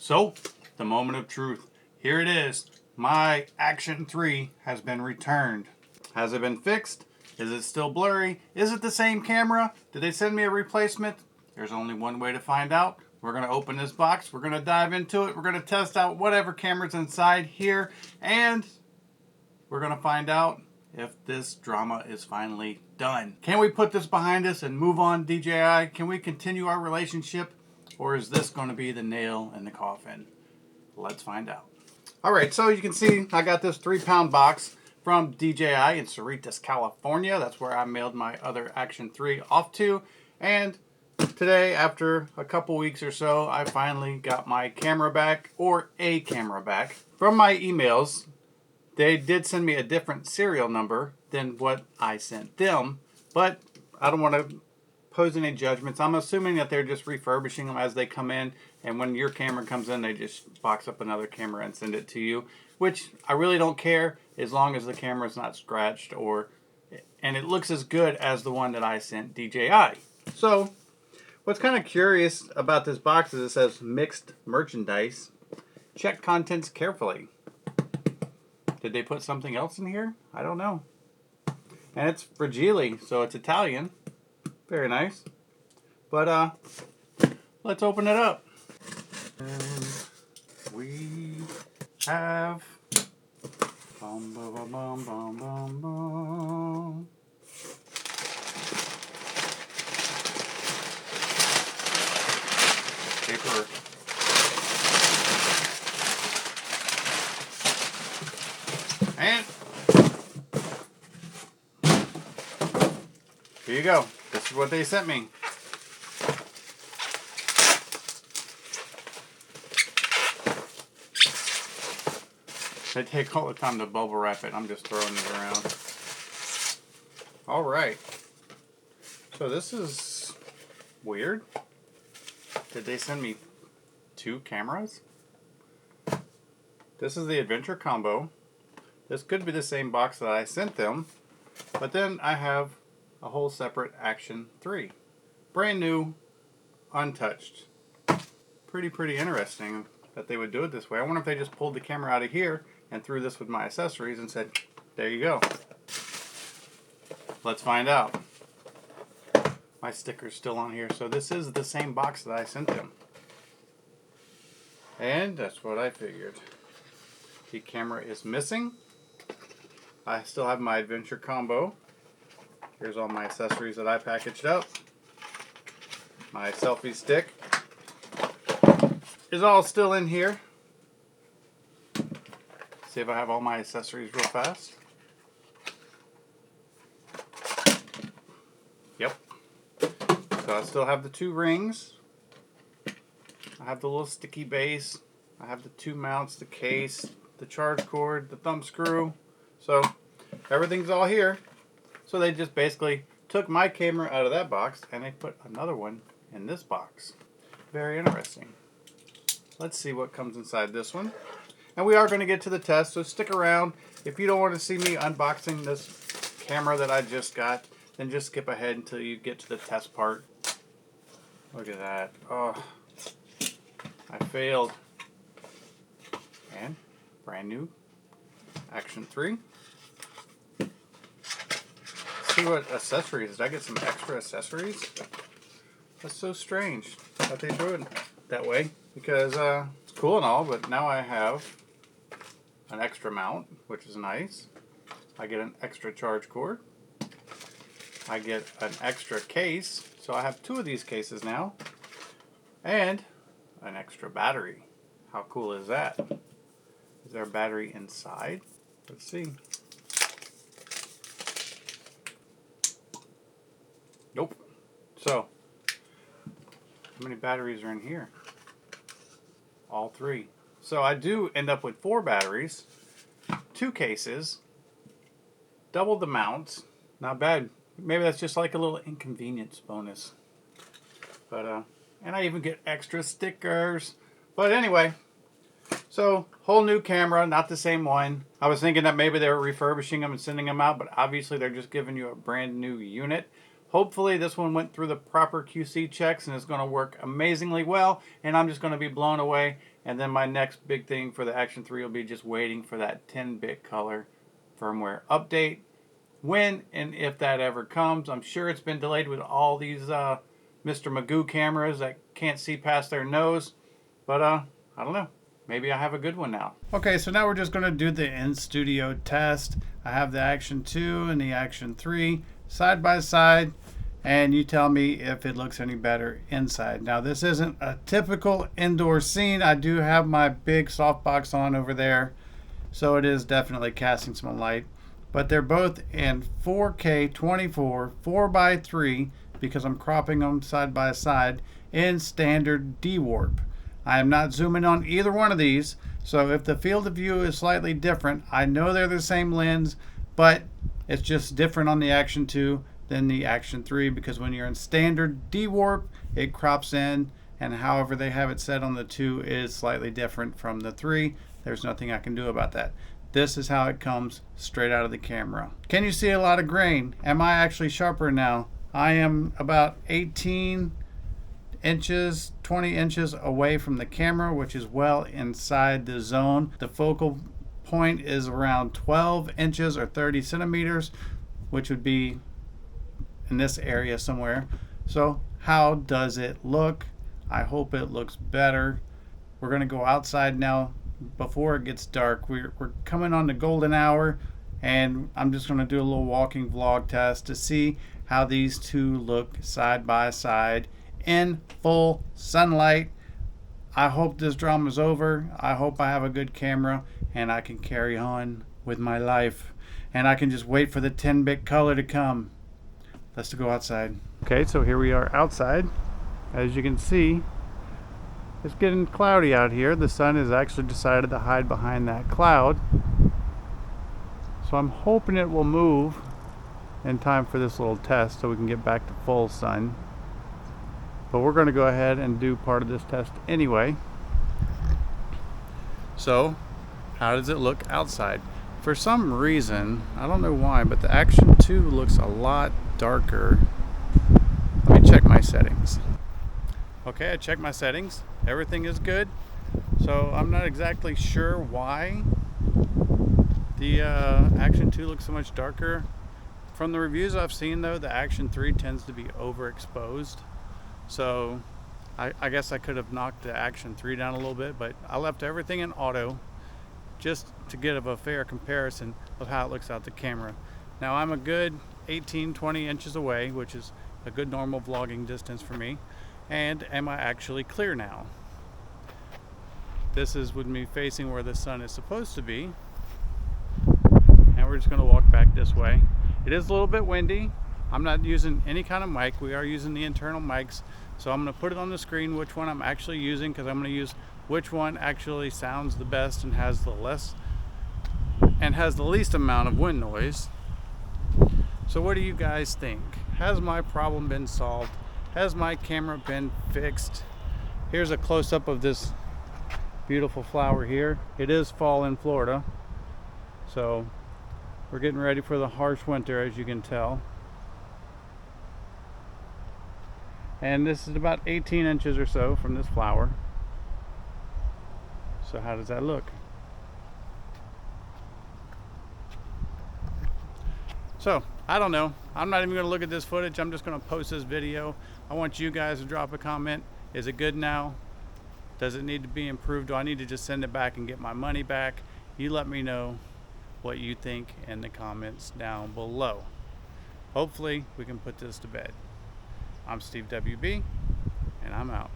So, the moment of truth. Here it is. My Action 3 has been returned. Has it been fixed? Is it still blurry? Is it the same camera? Did they send me a replacement? There's only one way to find out. We're going to open this box. We're going to dive into it. We're going to test out whatever camera's inside here. And we're going to find out if this drama is finally done. Can we put this behind us and move on, DJI? Can we continue our relationship? Or is this going to be the nail in the coffin? Let's find out. Alright, so you can see I got this 3-pound box from DJI in Cerritos, California. That's where I mailed my other Action 3 off to. And today, after a couple weeks or so, I finally got my camera back, or a camera back. From my emails, they did send me a different serial number than what I sent them, but I don't want to pose any judgments. I'm assuming that they're just refurbishing them as they come in, and when your camera comes in, they just box up another camera and send it to you, which I really don't care as long as the camera is not scratched and it looks as good as the one that I sent DJI. So, what's kind of curious about this box is it says mixed merchandise. Check contents carefully. Did they put something else in here? I don't know. And it's fragile, so it's Italian. Very nice. But let's open it up. And we have bum, bum, bum, bum, bum, bum, bum. Paper. And here you go. This is what they sent me. They take all the time to bubble wrap it. I'm just throwing it around. Alright. So this is weird. Did they send me 2 cameras? This is the Adventure Combo. This could be the same box that I sent them. But then I have a whole separate Action 3. Brand new, untouched. Pretty interesting that they would do it this way. I wonder if they just pulled the camera out of here and threw this with my accessories and said, there you go. Let's find out. My sticker's still on here, so this is the same box that I sent them. And that's what I figured. The camera is missing. I still have my Adventure Combo. Here's all my accessories that I packaged up. My selfie stick is all still in here. See if I have all my accessories real fast. Yep. So I still have the 2 rings. I have the little sticky base. I have the 2 mounts, the case, the charge cord, the thumb screw. So everything's all here. So they just basically took my camera out of that box and they put another one in this box. Very interesting. Let's see what comes inside this one. And we are going to get to the test, so stick around. If you don't want to see me unboxing this camera that I just got, then just skip ahead until you get to the test part. Look at that. Oh, I failed. And brand new Action 3. See what accessories. Did I get some extra accessories? That's so strange that they do it that way, because it's cool and all, but now I have an extra mount, which is nice. I get an extra charge cord. I get an extra case, so I have 2 of these cases now, and an extra battery. How cool is that? Is there a battery inside? Let's see. Nope. So, how many batteries are in here? All 3. So I do end up with 4 batteries, 2 cases, double the mounts. Not bad. Maybe that's just like a little inconvenience bonus. But and I even get extra stickers. But anyway, so whole new camera, not the same one. I was thinking that maybe they were refurbishing them and sending them out, but obviously they're just giving you a brand new unit. Hopefully this one went through the proper QC checks and is going to work amazingly well, and I'm just going to be blown away. And then my next big thing for the Action 3 will be just waiting for that 10-bit color firmware update. When and if that ever comes. I'm sure it's been delayed with all these Mr. Magoo cameras that can't see past their nose, but I don't know. Maybe I have a good one now. Okay, so now we're just going to do the in-studio test. I have the Action 2 and the Action 3 side by side, and you tell me if it looks any better inside. Now, this isn't a typical indoor scene. I do have my big softbox on over there, so it is definitely casting some light. But they're both in 4K 24 4:3 because I'm cropping them side by side in standard D-warp. I am not zooming on either one of these, so if the field of view is slightly different, I know they're the same lens, but it's just different on the Action 2 than the Action 3, because when you're in standard D-warp, it crops in, and however they have it set on the 2 is slightly different from the 3. There's nothing I can do about that. This is how it comes straight out of the camera. Can you see a lot of grain? Am I actually sharper now? I am about 18 inches, 20 inches away from the camera, which is well inside the zone. The focal point is around 12 inches or 30 centimeters, which would be in this area somewhere. So how does it look? I hope it looks better. We're going to go outside now before it gets dark. We're coming on the golden hour, and I'm just going to do a little walking vlog test to see how these two look side by side in full sunlight. I hope this drama's over. I hope I have a good camera and I can carry on with my life, and I can just wait for the 10-bit color to come. Let's go outside. Okay, so here we are outside. As you can see, it's getting cloudy out here. The sun has actually decided to hide behind that cloud, so I'm hoping it will move in time for this little test so we can get back to full sun. But we're going to go ahead and do part of this test anyway. So, how does it look outside? For some reason, I don't know why, but the Action 2 looks a lot darker. Let me check my settings. Okay, I checked my settings. Everything is good. So I'm not exactly sure why the Action 2 looks so much darker. From the reviews I've seen though, the Action 3 tends to be overexposed. So I guess I could have knocked the Action 3 down a little bit, but I left everything in auto just to get a fair comparison of how it looks out the camera. Now I'm a good 18-20 inches away, which is a good normal vlogging distance for me. And am I actually clear now? This is with me facing where the sun is supposed to be. And we're just going to walk back this way. It is a little bit windy. I'm not using any kind of mic. We are using the internal mics. So I'm going to put it on the screen which one I'm actually using, because I'm going to use which one actually sounds the best and has the least amount of wind noise. So what do you guys think? Has my problem been solved? Has my camera been fixed? Here's a close-up of this beautiful flower here. It is fall in Florida, so we're getting ready for the harsh winter, as you can tell. And this is about 18 inches or so from this flower. So how does that look? So, I don't know. I'm not even going to look at this footage. I'm just going to post this video. I want you guys to drop a comment. Is it good now? Does it need to be improved? Do I need to just send it back and get my money back? You let me know what you think in the comments down below. Hopefully, we can put this to bed. I'm Steve WB, and I'm out.